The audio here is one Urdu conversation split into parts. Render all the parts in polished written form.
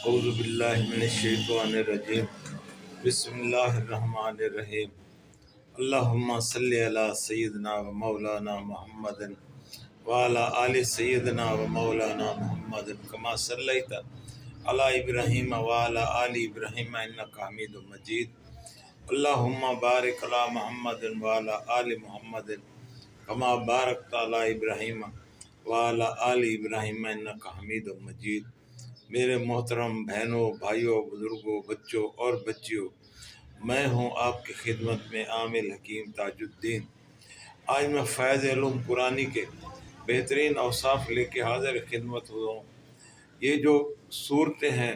اعوذ باللہ من الشیطان الرجیم بسم اللہ الرحمن الرحیم اللہم صلی علی سیدنا و مولانا محمد وعلی آل سیدنا و مولانا محمد کما صلیت علی ابراہیم وعلی آل ابراہیم انک حمید مجید اللہم بارک علی محمد وعلی آل محمد کما بارکت علی ابراہیم وعلی آل ابراہیم انک حمید مجید۔ میرے محترم بہنوں، بھائیوں، بزرگوں، بچوں اور بچیوں، میں ہوں آپ کی خدمت میں عامل حکیم تاج الدین۔ آج میں فیض علوم قرآنی کے بہترین اوصاف لے کے حاضر خدمت ہوں۔ یہ جو صورتیں ہیں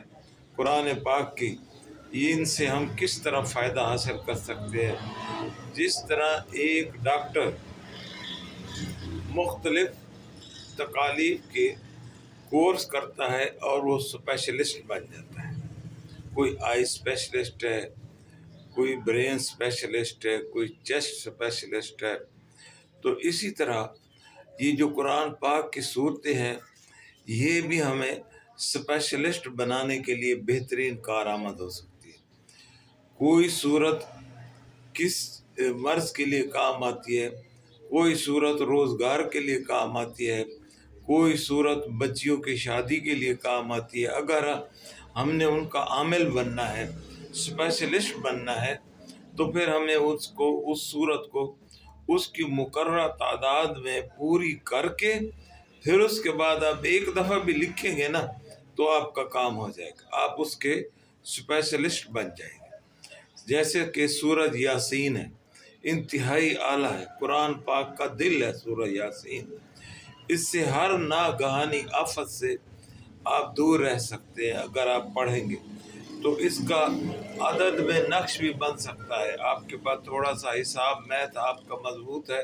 قرآن پاک کی، ان سے ہم کس طرح فائدہ حاصل کر سکتے ہیں۔ جس طرح ایک ڈاکٹر مختلف تکالیف کے کورس کرتا ہے اور وہ اسپیشلسٹ بن جاتا ہے، کوئی آئی اسپیشلسٹ ہے، کوئی برین اسپیشلسٹ ہے، کوئی چیسٹ اسپیشلسٹ ہے، تو اسی طرح یہ جو قرآن پاک کی صورتیں ہیں یہ بھی ہمیں اسپیشلسٹ بنانے کے لیے بہترین کارآمد ہو سکتی ہے۔ کوئی صورت کس مرض کے لیے کام آتی ہے، کوئی صورت روزگار کے لیے کام آتی ہے، کوئی صورت بچیوں کی شادی کے لیے کام آتی ہے۔ اگر ہم نے ان کا عامل بننا ہے، اسپیشلسٹ بننا ہے، تو پھر ہمیں اس صورت کو اس کی مقررہ تعداد میں پوری کر کے پھر اس کے بعد آپ ایک دفعہ بھی لکھیں گے نا تو آپ کا کام ہو جائے گا، آپ اس کے اسپیشلسٹ بن جائیں گے۔ جیسے کہ سورہ یاسین ہے، انتہائی اعلیٰ ہے، قرآن پاک کا دل ہے سورہ یاسین۔ اس سے ہر ناگہانی آفت سے آپ دور رہ سکتے ہیں اگر آپ پڑھیں گے، تو اس کا عدد میں نقش بھی بن سکتا ہے۔ آپ کے پاس تھوڑا سا حساب میتھ آپ کا مضبوط ہے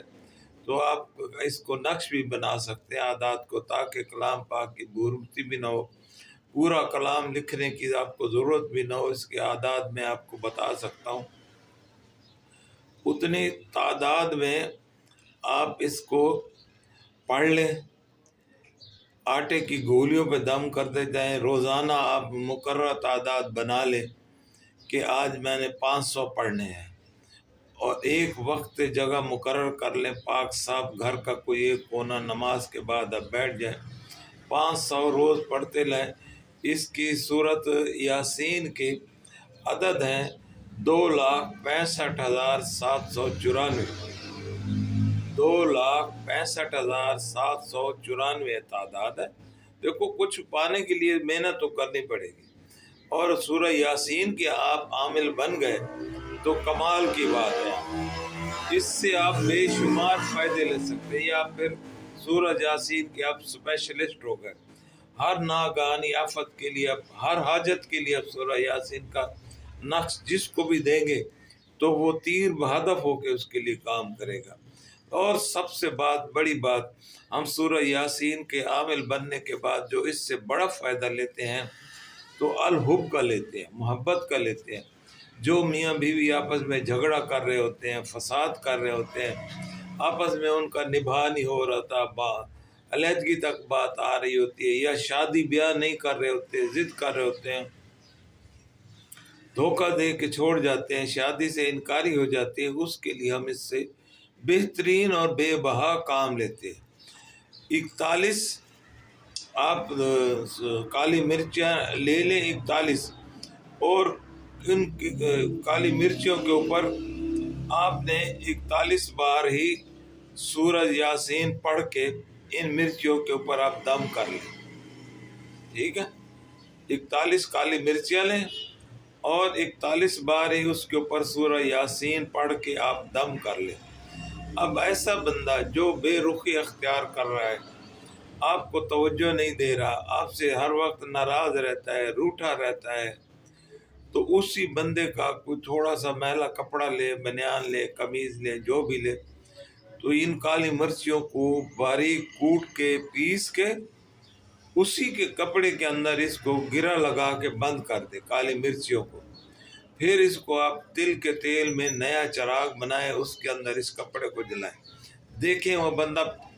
تو آپ اس کو نقش بھی بنا سکتے ہیں اعداد کو، تاکہ کلام پاک کی غربتی بھی نہ ہو، پورا کلام لکھنے کی آپ کو ضرورت بھی نہ ہو۔ اس کے اعداد میں آپ کو بتا سکتا ہوں، اتنی تعداد میں آپ اس کو پڑھ لیں، آٹے کی گولیوں پہ دم کرتے جائیں۔ روزانہ آپ مقررہ تعداد بنا لیں کہ آج میں نے 500 پڑھنے ہیں، اور ایک وقت جگہ مقرر کر لیں، پاک صاحب گھر کا کوئی ایک کونا، نماز کے بعد آپ بیٹھ جائیں، 500 روز پڑھتے لیں۔ اس کی سورت یاسین کے عدد ہیں 2,65,794، 2,65,794 تعداد ہے۔ دیکھو، کچھ پانے کے لیے محنت تو کرنی پڑے گی، اور سورہ یاسین کے آپ عامل بن گئے تو کمال کی بات ہے۔ اس سے آپ بے شمار فائدے لے سکتے ہیں، یا پھر سورہ یاسین کے آپ اسپیشلسٹ ہو گئے۔ ہر ناگہانی آفت کے لیے، ہر حاجت کے لیے آپ سورہ یاسین کا نقش جس کو بھی دیں گے تو وہ تیر بہدف ہو کے اس کے لیے کام کرے گا۔ اور سب سے بڑی بات، ہم سورہ یاسین کے عامل بننے کے بعد جو اس سے بڑا فائدہ لیتے ہیں تو الحب کا لیتے ہیں، محبت کا لیتے ہیں۔ جو میاں بیوی آپس میں جھگڑا کر رہے ہوتے ہیں، فساد کر رہے ہوتے ہیں، آپس میں ان کا نبھا نہیں ہو رہا تھا، علیحدگی تک بات آ رہی ہوتی ہے، یا شادی بیاہ نہیں کر رہے ہوتے، ضد کر رہے ہوتے ہیں، دھوکہ دے کے چھوڑ جاتے ہیں، شادی سے انکاری ہو جاتی ہے، اس کے لیے ہم اس سے بہترین اور بے بہا کام لیتے ہیں۔ 41 آپ کالی مرچیں لے لیں، 41، اور ان کالی مرچوں کے اوپر آپ نے 41 بار ہی سورہ یاسین پڑھ کے ان مرچیوں کے اوپر آپ دم کر لیں، ٹھیک ہے؟ 41 کالی مرچیاں لیں اور 41 بار ہی اس کے اوپر سورہ یاسین پڑھ کے آپ دم کر لیں۔ اب ایسا بندہ جو بے رخی اختیار کر رہا ہے، آپ کو توجہ نہیں دے رہا، آپ سے ہر وقت ناراض رہتا ہے، روٹھا رہتا ہے، تو اسی بندے کا کوئی تھوڑا سا میلا کپڑا لے، بنیان لے، قمیض لے، جو بھی لے، تو ان کالی مرچیوں کو باریک کوٹ کے پیس کے اسی کے کپڑے کے اندر اس کو گرہ لگا کے بند کر دے، کالی مرچیوں کو۔ پھر اس کو آپ تل کے تیل میں نیا چراغ بنائیں، اس کے اندر اس کپڑے کو جلائیں، دیکھیں وہ بندہ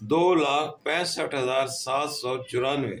2,65,794